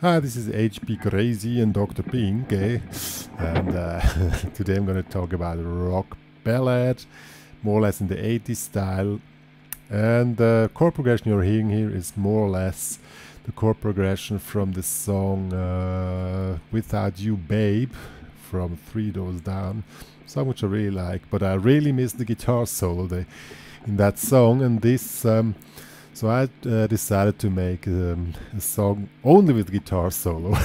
Hi, this is HPCrazy and Dr. Pink, and today I'm going to talk about a rock ballad, more or less in the 80s style. And the chord progression you're hearing here is more or less the chord progression from the song Without You Babe from Three Doors Down, song which I really like, but I really miss the guitar solo in that song, and this so I decided to make a song only with guitar solo.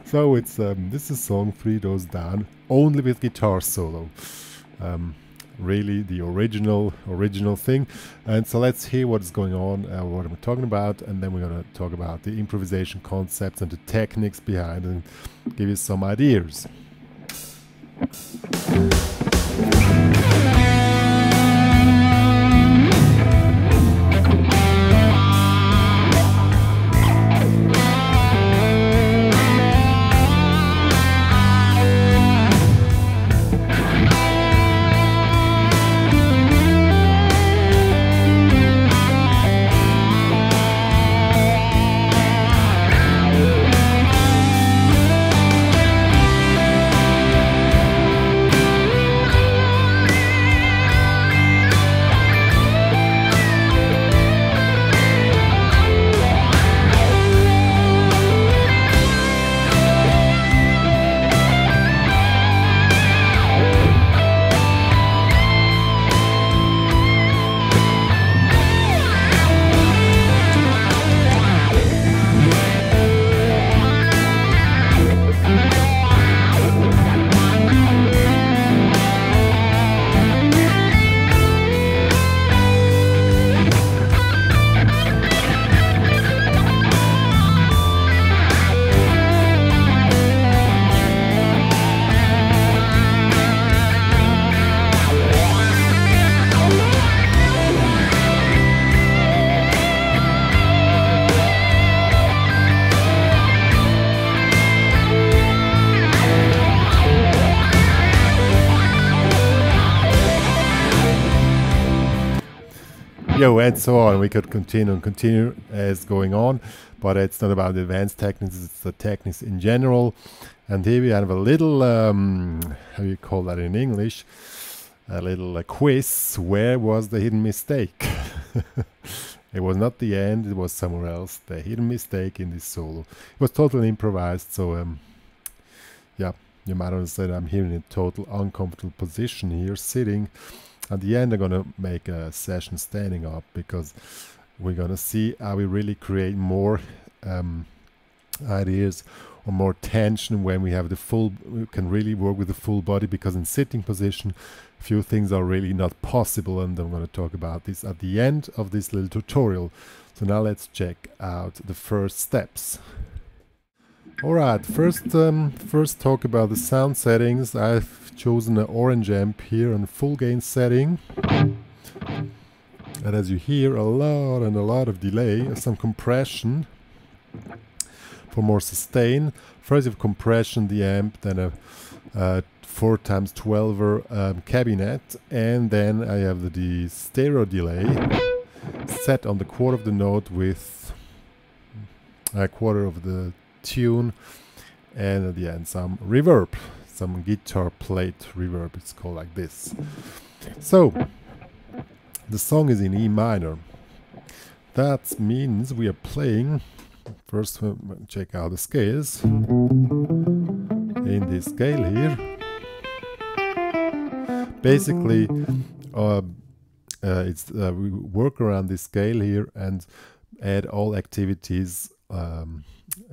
So it's this is song Three Doors Down only with guitar solo. Really the original thing. And so let's hear what's going on, what I'm talking about, and then we're going to talk about the improvisation concepts and the techniques behind and give you some ideas. And so on. We could continue as going on, but it's not about the advanced techniques, it's the techniques in general. And here we have a little, how you call that in English, a little quiz. Where was the hidden mistake? It was not the end, it was somewhere else, the hidden mistake in this solo. It was totally improvised, so yeah, you might understand I'm here in a total uncomfortable position here, sitting. At the end I'm gonna make a session standing up, because we're gonna see how we really create more ideas or more tension when we have we can really work with the full body, because in sitting position a few things are really not possible, and I'm gonna talk about this at the end of this little tutorial. So now let's check out the first steps. Alright, first talk about the sound settings. I've chosen an orange amp here on full gain setting. And as you hear, a lot of delay, some compression for more sustain. First you have compression, the amp, then a 4x12 cabinet, and then I have the stereo delay set on the quarter of the note with a quarter of the tune, and at the end some reverb, some guitar plate reverb, it's called like this. So the song is in E minor. That means we are playing, first check out the scales. In this scale here, basically we work around this scale here and add all activities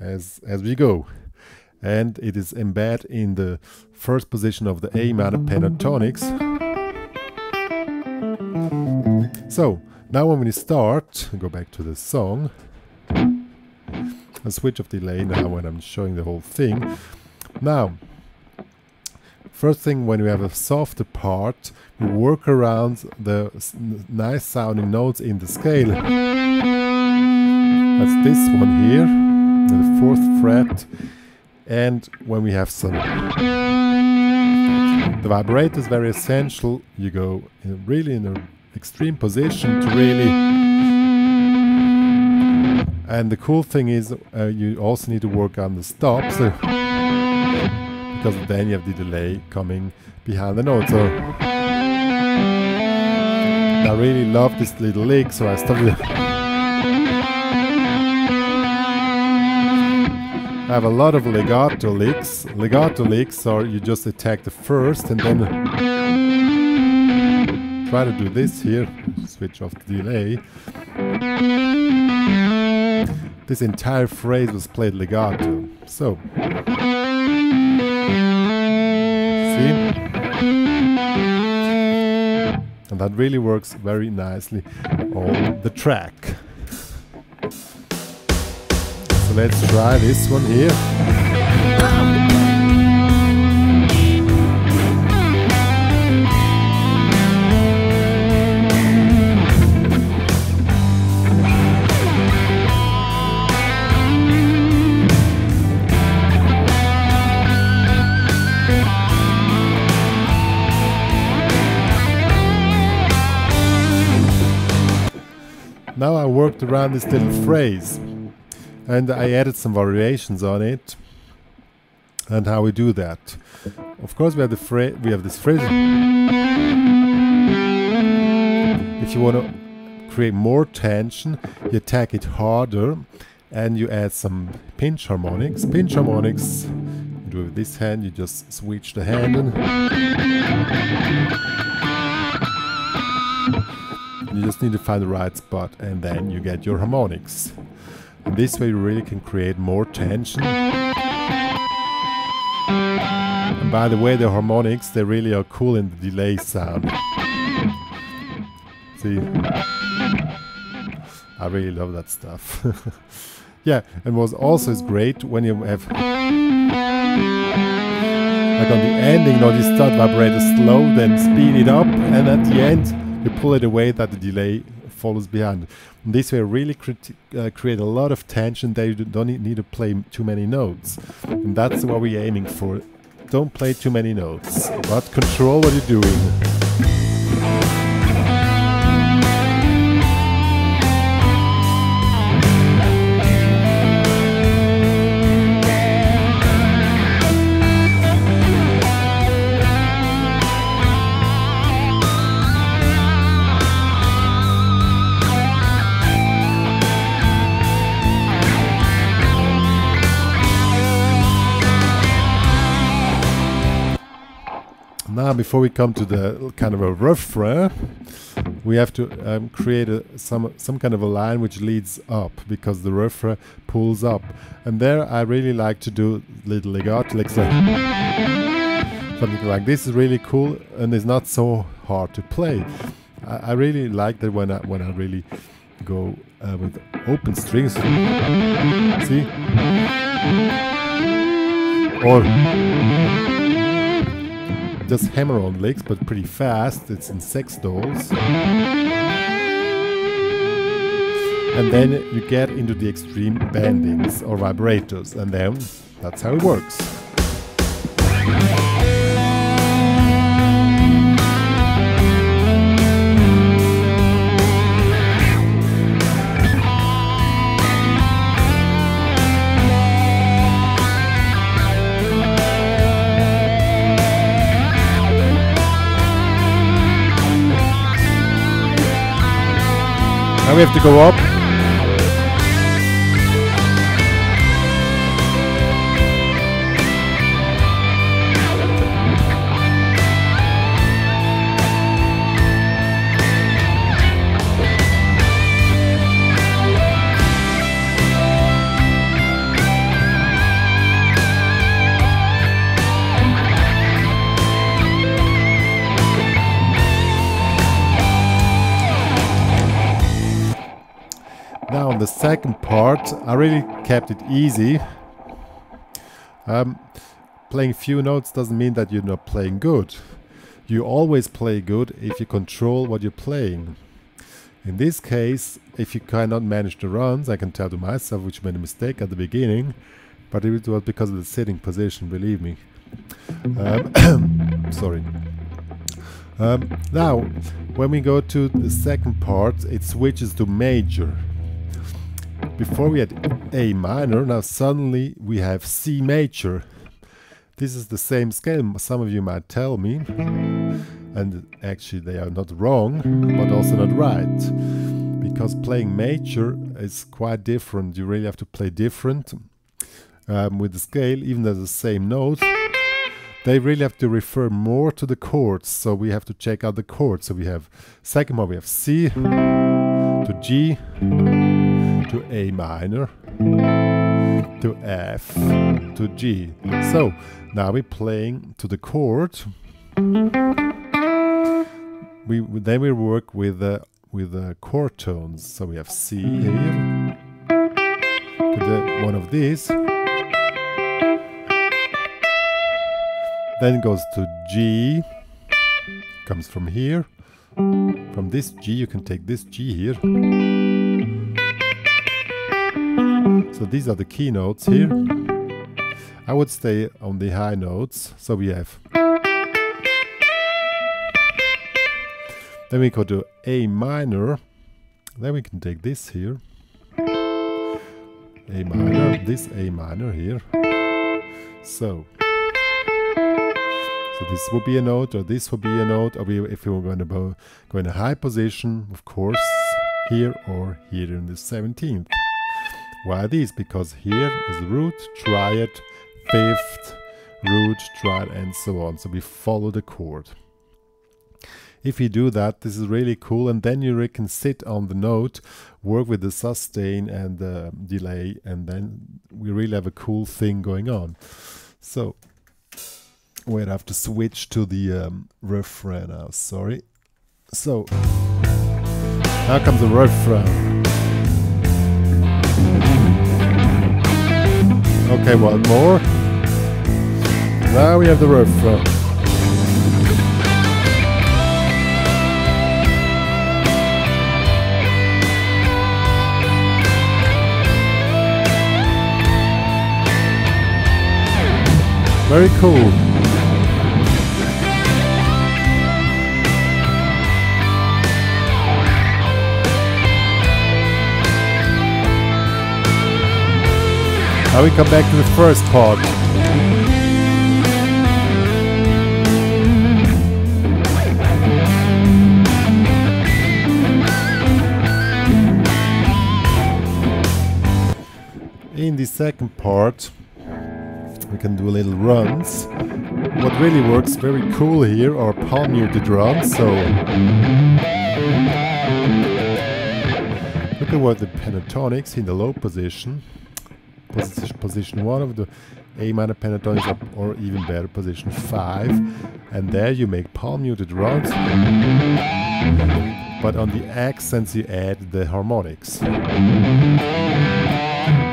as we go, and it is embedded in the first position of the A minor pentatonics. So now when we start, go back to the song, a switch of delay now when I'm showing the whole thing. Now first thing, when we have a softer part, we work around the nice sounding notes in the scale. That's this one here, the 4th fret, and when we have some, the vibrato is very essential. You go really in an extreme position to really And the cool thing is you also need to work on the stops, because then you have the delay coming behind the note. So I really love this little lick, so I started. I have a lot of legato licks. Legato licks are you just attack the first and then try to do this here. Switch off the delay. This entire phrase was played legato. So, see? And that really works very nicely on the track. So let's try this one here. Now I worked around this little phrase and I added some variations on it. And how we do that? Of course, we have this phrase. If you want to create more tension, you attack it harder and you add some pinch harmonics. Pinch harmonics, you do with this hand, you just switch the hand and you just need to find the right spot, and then you get your harmonics. And this way you really can create more tension. And by the way, the harmonics, they really are cool in the delay sound. See? I really love that stuff. Yeah, and what also is great when you have, like on the ending, you start vibrator slow, then speed it up, and at the end you pull it away that the delay follows behind. And this way really create a lot of tension that you don't need to play too many notes. And that's what we're aiming for. Don't play too many notes, but control what you're doing. Now, before we come to the kind of a refrain, we have to create some kind of a line which leads up, because the refrain pulls up. And there I really like to do little legato, like something like this is really cool and it's not so hard to play. I really like that when I really go with open strings. See? Or just hammer on licks, but pretty fast. It's in sextols. And then you get into the extreme bendings or vibrators, and then that's how it works. Now we have to go up. Now on the second part, I really kept it easy. Playing few notes doesn't mean that you're not playing good. You always play good if you control what you're playing. In this case, if you cannot manage the runs, I can tell to myself, which made a mistake at the beginning, but it was because of the sitting position, believe me. Sorry. Now, when we go to the second part, it switches to major. before we had A minor, now suddenly we have C major. This is the same scale, some of you might tell me, and actually they are not wrong, but also not right, because playing major is quite different. You really have to play different with the scale, even though the same note. They really have to refer more to the chords, so we have to check out the chords. So we have, second one we have C to G to A minor to F to G. So now we're playing to the chord. Then we work with the chord tones. So we have C here to one of these. Then it goes to G. Comes from here. From this G you can take this G here. So these are the key notes here. I would stay on the high notes. So we have. Then we go to A minor. Then we can take this here. A minor, this A minor here. So this would be a note, or this would be a note, or if we were going to go in a high position, of course, here or here in the 17th. Why this? Because here is root, triad, fifth, root, triad, and so on. So we follow the chord. If you do that, this is really cool, and then you can sit on the note, work with the sustain and the delay, and then we really have a cool thing going on. So wait, I have to switch to the refrain now, sorry. So now comes the refrain. Okay, one more. Now we have the refrain. Very cool. Now we come back to the first part. In the second part, we can do little runs. What really works very cool here are palm muted runs. So look at what the pentatonics in the low position. Position 1 of the A minor pentatonics, or even better, position 5, and there you make palm muted runs, but on the accents you add the harmonics.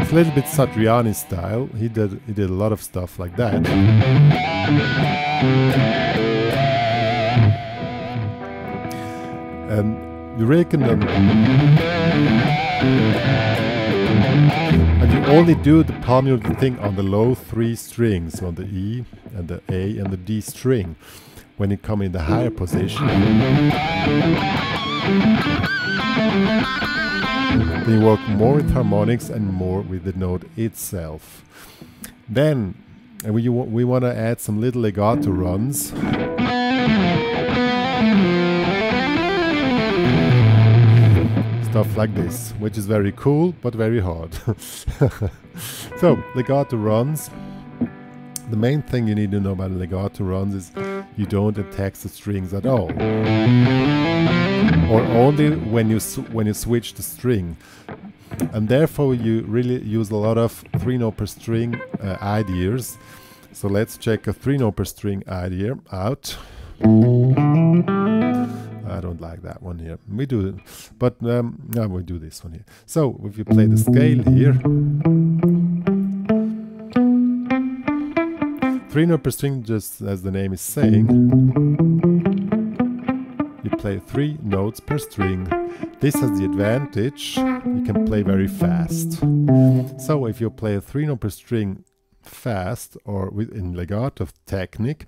It's a little bit Satriani style. He did a lot of stuff like that. And you reckon and you only do the palm muted thing on the low 3 strings, on the E and the A and the D string. When you come in the higher position, then you work more with harmonics and more with the note itself. Then we want to add some little legato runs. Stuff like this, which is very cool but very hard. So legato runs. The main thing you need to know about legato runs is you don't attack the strings at all, or only when you switch the string, and therefore you really use a lot of 3-note per string ideas. So let's check a 3-note per string idea out. I don't like that one here. We do it, but no, we do this one here. So if you play the scale here, 3-note per string, just as the name is saying, you play 3 notes per string. This has the advantage, you can play very fast. So if you play a 3-note per string fast, or in legato technique,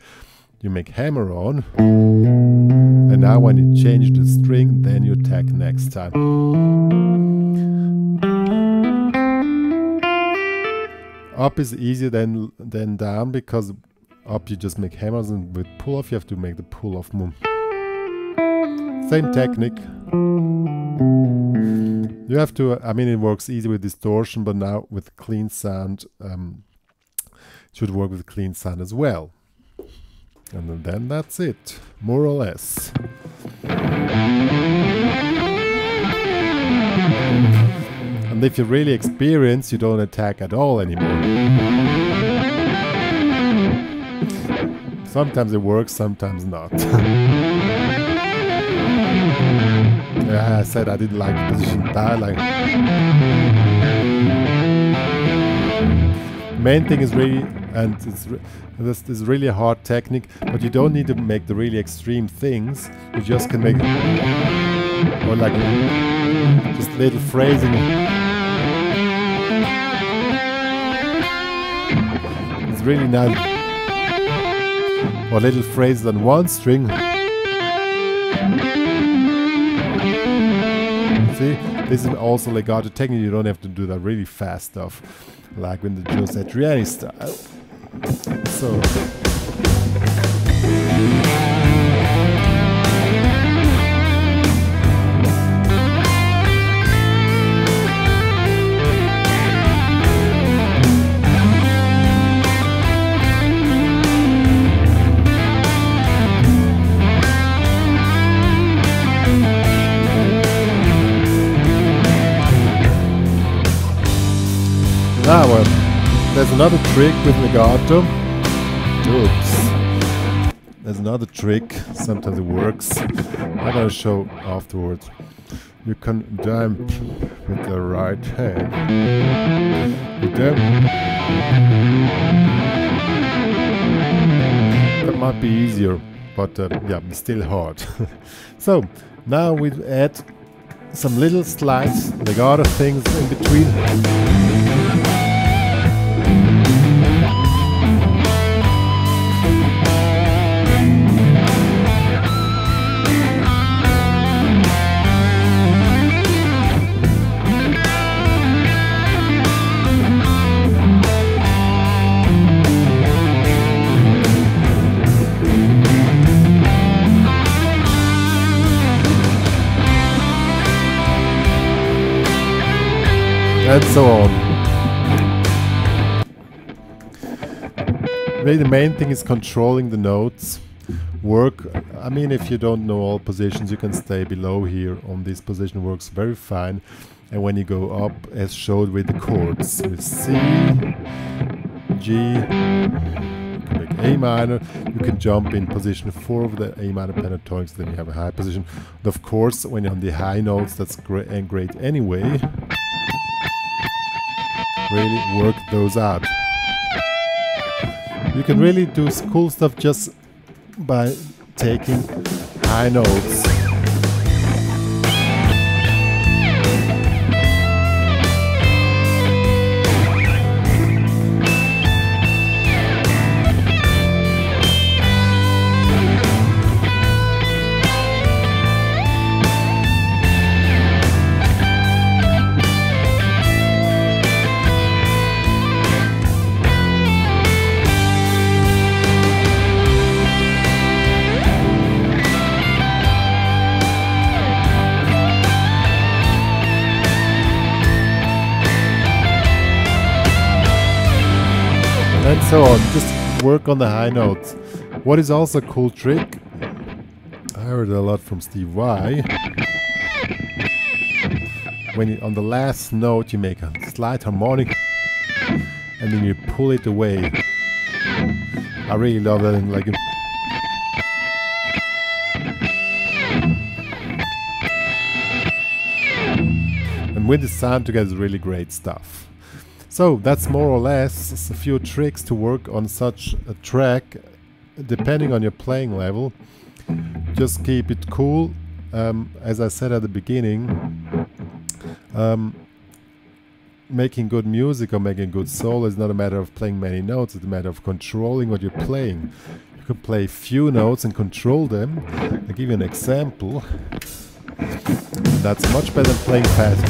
you make hammer on, and now when you change the string, then you attack next time. Up is easier than down, because up you just make hammers, and with pull off you have to make the pull off move. Same technique. You have to, I mean, it works easy with distortion, but now with clean sound, it should work with clean sound as well. And then that's it, more or less. And if you're really experienced, you don't attack at all anymore. Sometimes it works, sometimes not. Yeah, I said I didn't like the position there. Like, main thing is really, and this is really a hard technique, but you don't need to make the really extreme things. You just can make, or like just little phrasing. It's really nice. Or little phrases on one string. See, this is also legato technique. You don't have to do that really fast stuff, like in the Joe Satriani style. So. Now, there's another trick with legato. Oops. There's another trick. Sometimes it works. I'm gonna show afterwards. You can damp with the right hand. You damp. That might be easier, but yeah, it's still hard. So now we add some little slides, legato things in between. And so on. Really, the main thing is controlling the notes. Work, I mean, if you don't know all positions, you can stay below here on this position, works very fine. And when you go up, as showed with the chords, with C, G, you can make A minor, you can jump in position 4 of the A minor pentatonics, then you have a high position. And of course, when you're on the high notes, that's great anyway. Really work those out. You can really do cool stuff just by taking high notes. And so on, just work on the high notes. What is also a cool trick, I heard a lot from Steve Y. When you, on the last note, you make a slight harmonic and then you pull it away. I really love that, and like and with the sound together is really great stuff. So that's more or less a few tricks to work on such a track, depending on your playing level. Just keep it cool. As I said at the beginning, making good music or making good solo is not a matter of playing many notes, it's a matter of controlling what you're playing. You can play few notes and control them. I'll give you an example. That's much better than playing fast.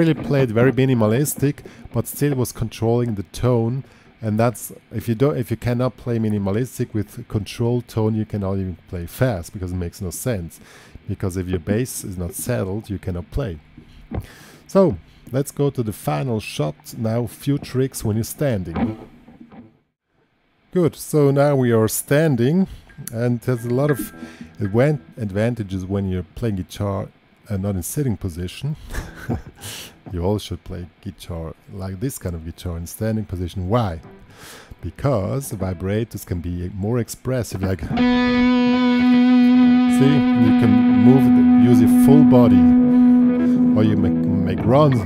really played very minimalistic, but still was controlling the tone. And that's, if you cannot play minimalistic with controlled tone, you cannot even play fast, because it makes no sense. Because if your bass is not settled, you cannot play. So let's go to the final shot now. Few tricks when you're standing. Good. So now we are standing, and there's a lot of advantages when you're playing guitar and not in sitting position. You all should play guitar like this kind of guitar in standing position. Why? Because vibrators can be more expressive, like, see, you can move, use your full body, or you make runs.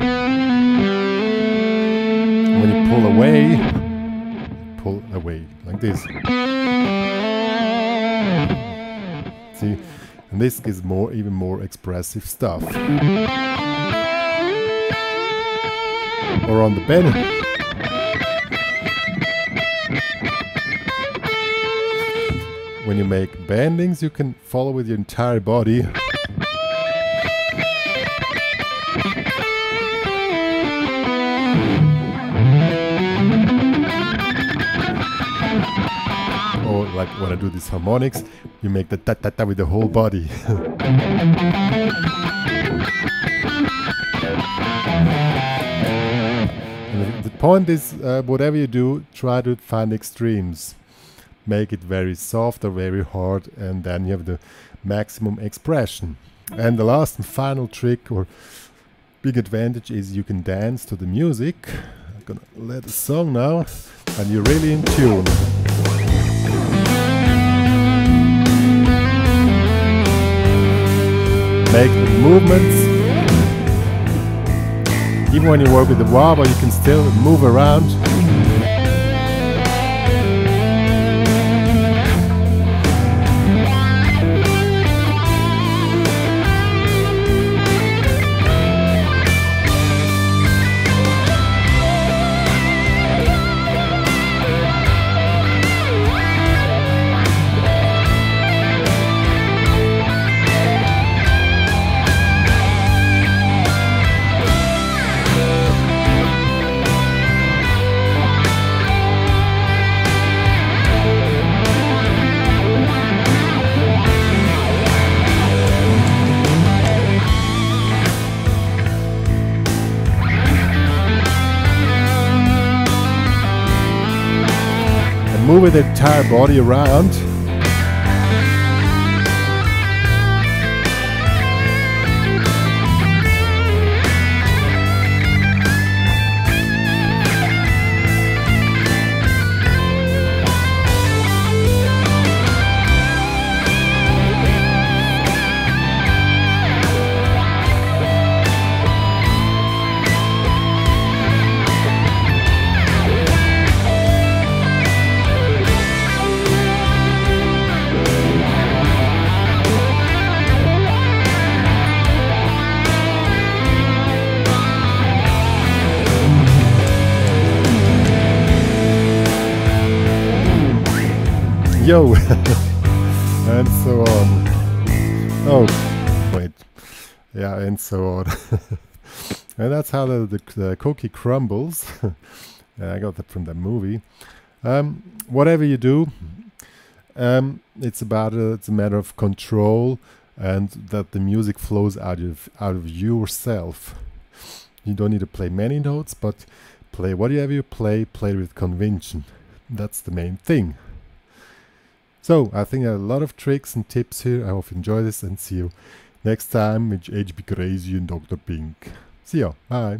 When you pull away like this. See, and this gives even more expressive stuff. Or on the bend. When you make bendings, you can follow with your entire body. Or like when I do these harmonics, you make the ta-ta-ta with the whole body. The point is, whatever you do, try to find extremes. Make it very soft or very hard, and then you have the maximum expression. And the last and final trick or big advantage is you can dance to the music. I'm gonna let the song now, and you're really in tune. Make the movements. Even when you work with the wah, you can still move around. Move the entire body around. Yo! And so on. Oh, wait. Yeah, and so on. And that's how the cookie crumbles. I got that from that movie. Whatever you do, it's a matter of control, and that the music flows out of yourself. You don't need to play many notes, but play whatever you play with conviction. That's the main thing. So, I think a lot of tricks and tips here. I hope you enjoy this, and see you next time with HPCrazy and Dr. Pink. See ya. Bye.